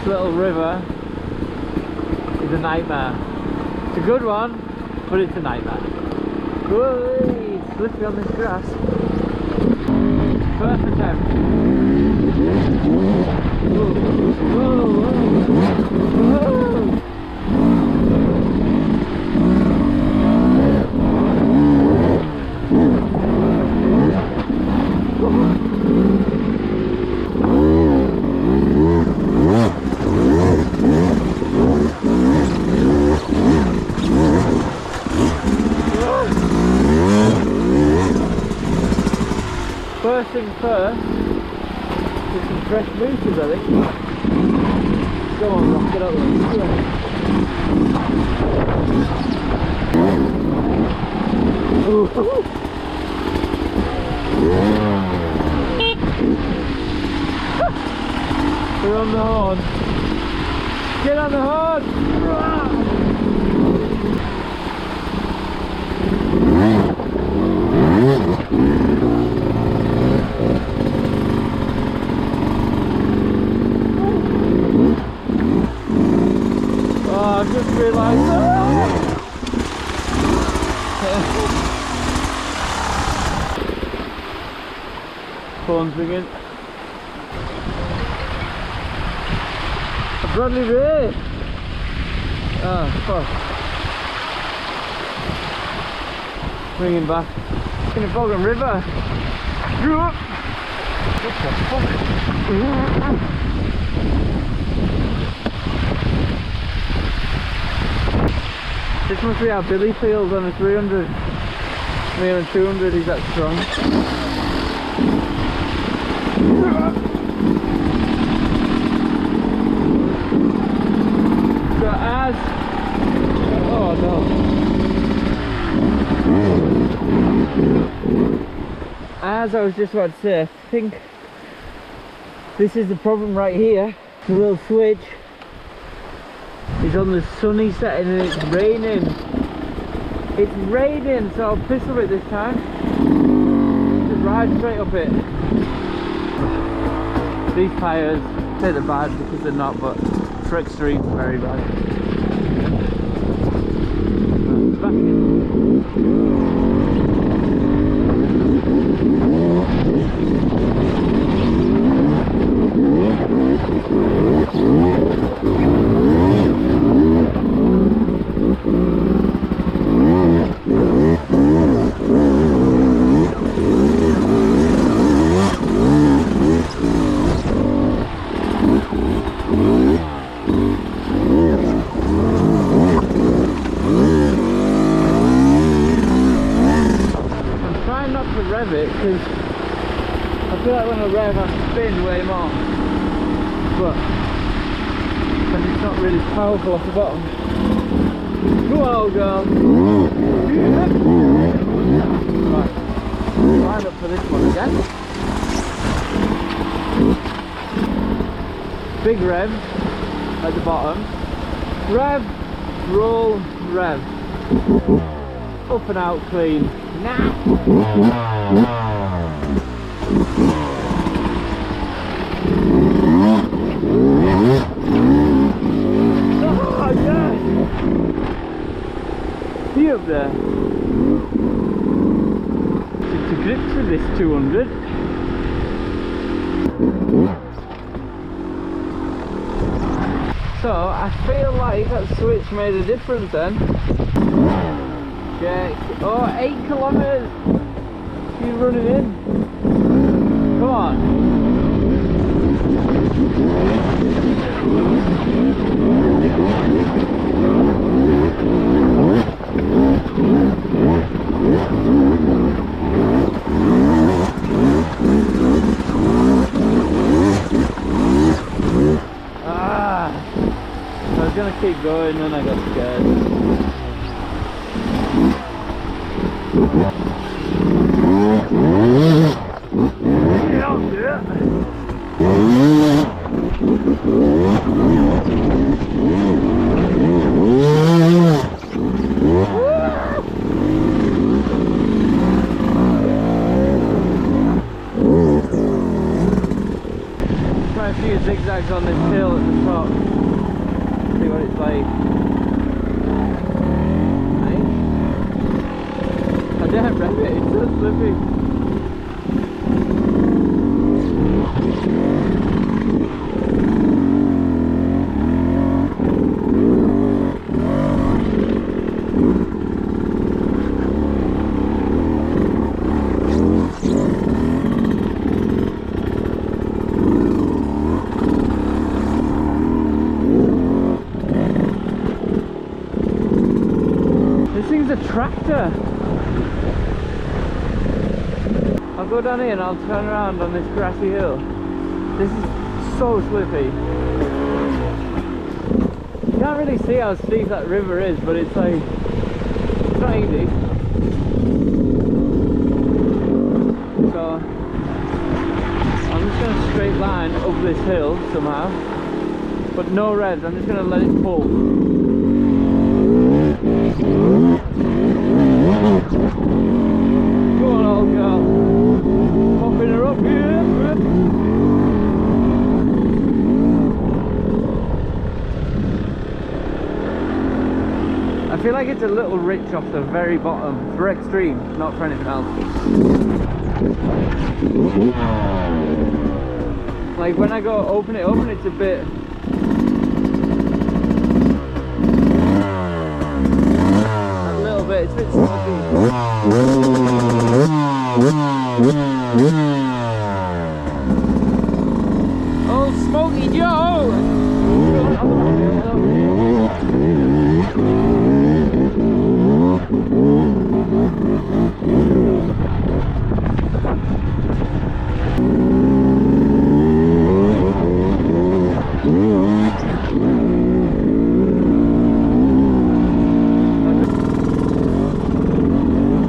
little river is a nightmare. It's a good one, but it's a nightmare. Whoa, it's slippery on this grass. First attempt. Whoa, whoa, whoa, whoa. First thing first, get some fresh mooses, I think. Go on, Rock, get up there. We're on the horn. Get on the horn! Oh, I've just realised. Phone's ringing. Bradley Ray! Ah, fuck. Ringing back. In the Bogan River. What the fuck? This must be how Billy feels on a 300. Me on 200, he's that strong. So as... Oh no. As I was just about to say, I think this is the problem right here. The little switch is on the sunny setting and it's raining. It's raining, so I'll pistol it this time. Just ride straight up it. These tyres, say they're bad because they're not, but for extreme, very bad. Back in. Rev it because I feel like when I rev I spin way more, but then it's not really powerful off the bottom. Go on, girl. Right, line up for this one again. Big rev at the bottom. Rev, roll, rev. Up and out clean. Nah. Oh yes! See up there? To grips with this 200. So I feel like that switch made a difference then. Yeah, oh, 8 kilometers. She's running in. Come on. I was gonna keep going and I got scared. Try a few zigzags on this hill at the top. tractor. I'll go down here and I'll turn around on this grassy hill. This is so slippy. You can't really see how steep that river is, but it's like, it's not easy. So I'm just going to straight line up this hill somehow, but no revs. I'm just going to let it pull. Go on, old girl. Popping her up here. I feel like it's a little rich off the very bottom for extreme, not for anything else. Like when I go open it up and it's a bit... a little bit, it's a bit smoky. Oh, Smoky Joe!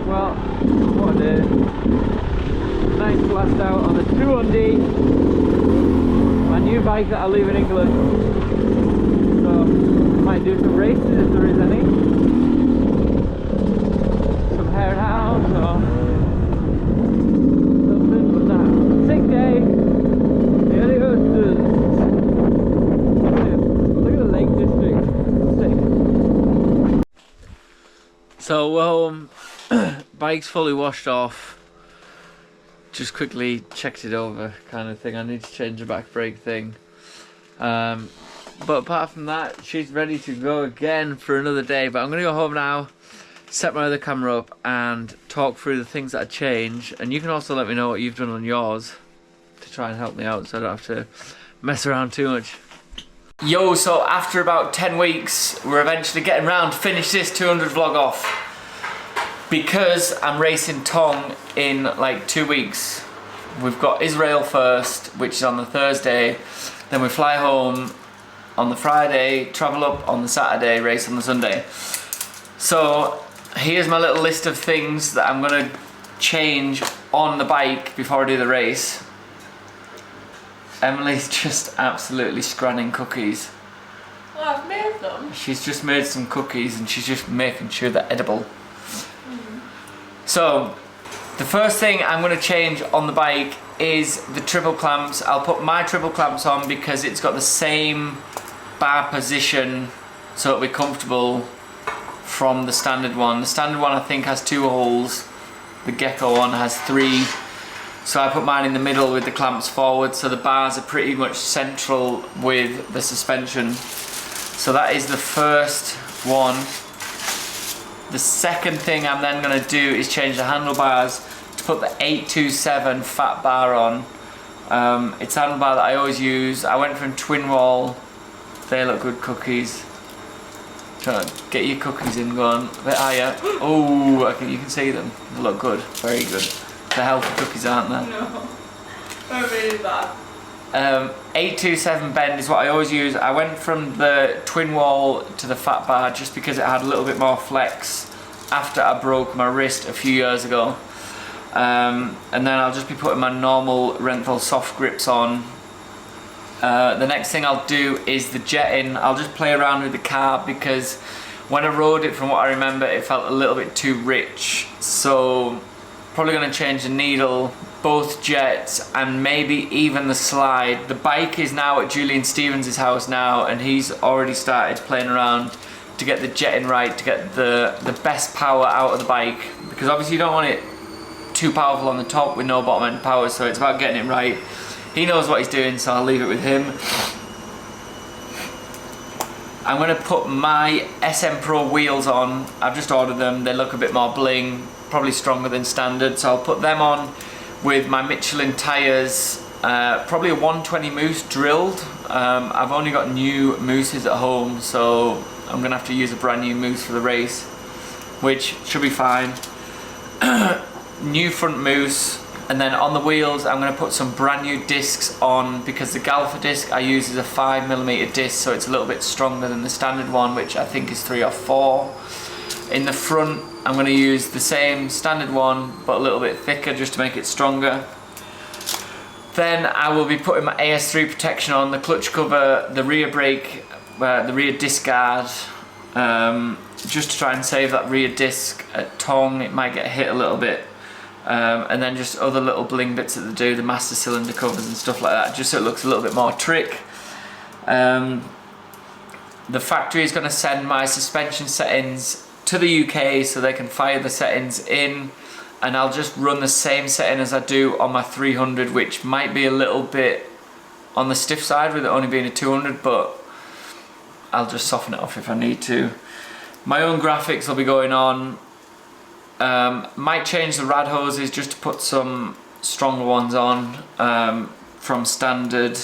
Well, what a day. Nice blast out on the 200D. My new bike that I leave in England. So, might do some races if there is any. Some harehounds or something, but that. Sick day. Here it goes. Look at the Lake District. Sick. So, bike's fully washed off. Just quickly checked it over, kind of thing. I need to change the back brake thing. But apart from that, she's ready to go again for another day. But I'm going to go home now, set my other camera up and talk through the things that I changed. And you can also let me know what you've done on yours to try and help me out so I don't have to mess around too much. Yo, so after about 10 weeks, we're eventually getting round to finish this 200 vlog off. Because I'm racing Tong in like 2 weeks. We've got Israel first, which is on the Thursday. Then we fly home on the Friday, travel up on the Saturday, race on the Sunday. So here's my little list of things that I'm gonna change on the bike before I do the race. Emily's just absolutely scranning cookies. Well, I've made them. She's just made some cookies and she's just making sure they're edible. So, the first thing I'm going to change on the bike is the triple clamps. I'll put my triple clamps on because it's got the same bar position, so it'll be comfortable from the standard one. The standard one I think has 2 holes, the Gecko one has 3. So I put mine in the middle with the clamps forward, so the bars are pretty much central with the suspension. So that is the first one. The second thing I'm then going to do is change the handlebars to put the 827 fat bar on. It's a handlebar that I always use. I went from twin wall. They look good cookies. Try to get your cookies in going a bit higher. Oh, okay, you can see them. They look good, very good. They're healthy cookies, aren't they? No, they're really bad. 827 bend is what I always use. I went from the twin wall to the fat bar just because it had a little bit more flex after I broke my wrist a few years ago. And then I'll just be putting my normal Renthal soft grips on. The next thing I'll do is the jetting. I'll just play around with the carb because when I rode it, from what I remember, it felt a little bit too rich. So probably going to change the needle, both jets, and maybe even the slide. The bike is now at Julian Stevens' house now, and he's already started playing around to get the jetting right, to get the best power out of the bike, because obviously you don't want it too powerful on the top with no bottom end power, so it's about getting it right. He knows what he's doing, so I'll leave it with him. I'm going to put my SM Pro wheels on. I've just ordered them. They look a bit more bling, probably stronger than standard, so I'll put them on with my Michelin tyres, probably a 120 Moose drilled. I've only got new Mooses at home, so I'm going to have to use a brand new Moose for the race. which should be fine. New front mousse, and then on the wheels I'm going to put some brand new discs on, because the Galfa disc I use is a 5mm disc, so it's a little bit stronger than the standard one, which I think is 3 or 4. In the front I'm going to use the same standard one but a little bit thicker just to make it stronger. Then I will be putting my AS3 protection on, the clutch cover, the rear brake, the rear disc guard, just to try and save that rear disc at tong. It might get hit a little bit. And then just other little bling bits that they do, the master cylinder covers and stuff like that, just so it looks a little bit more trick. The factory is going to send my suspension settings to the UK so they can fire the settings in, and I'll just run the same setting as I do on my 300, which might be a little bit on the stiff side with it only being a 200, but I'll just soften it off if I need to. My own graphics will be going on. Might change the rad hoses just to put some stronger ones on from standard,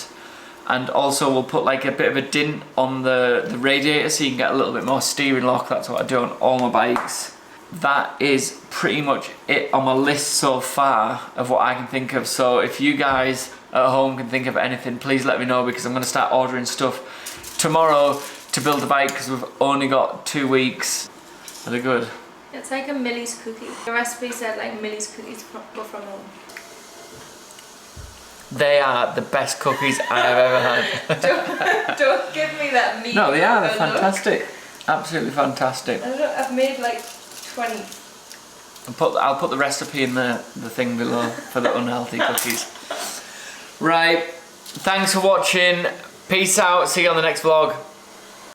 and also we'll put like a bit of a dint on the radiator so you can get a little bit more steering lock. That's what I do on all my bikes. That is pretty much it on my list so far of what I can think of. So if you guys at home can think of anything, please let me know, because I'm going to start ordering stuff tomorrow to build the bike, because we've only got 2 weeks. Are they good? It's like a Millie's cookie. The recipe said like Millie's cookies go from home. They are the best cookies I have ever had. Don't give me that meat. No, they are. They're fantastic. Absolutely fantastic. I've made like 20. I'll put the recipe in the thing below for the unhealthy cookies. Right. Thanks for watching. Peace out. See you on the next vlog.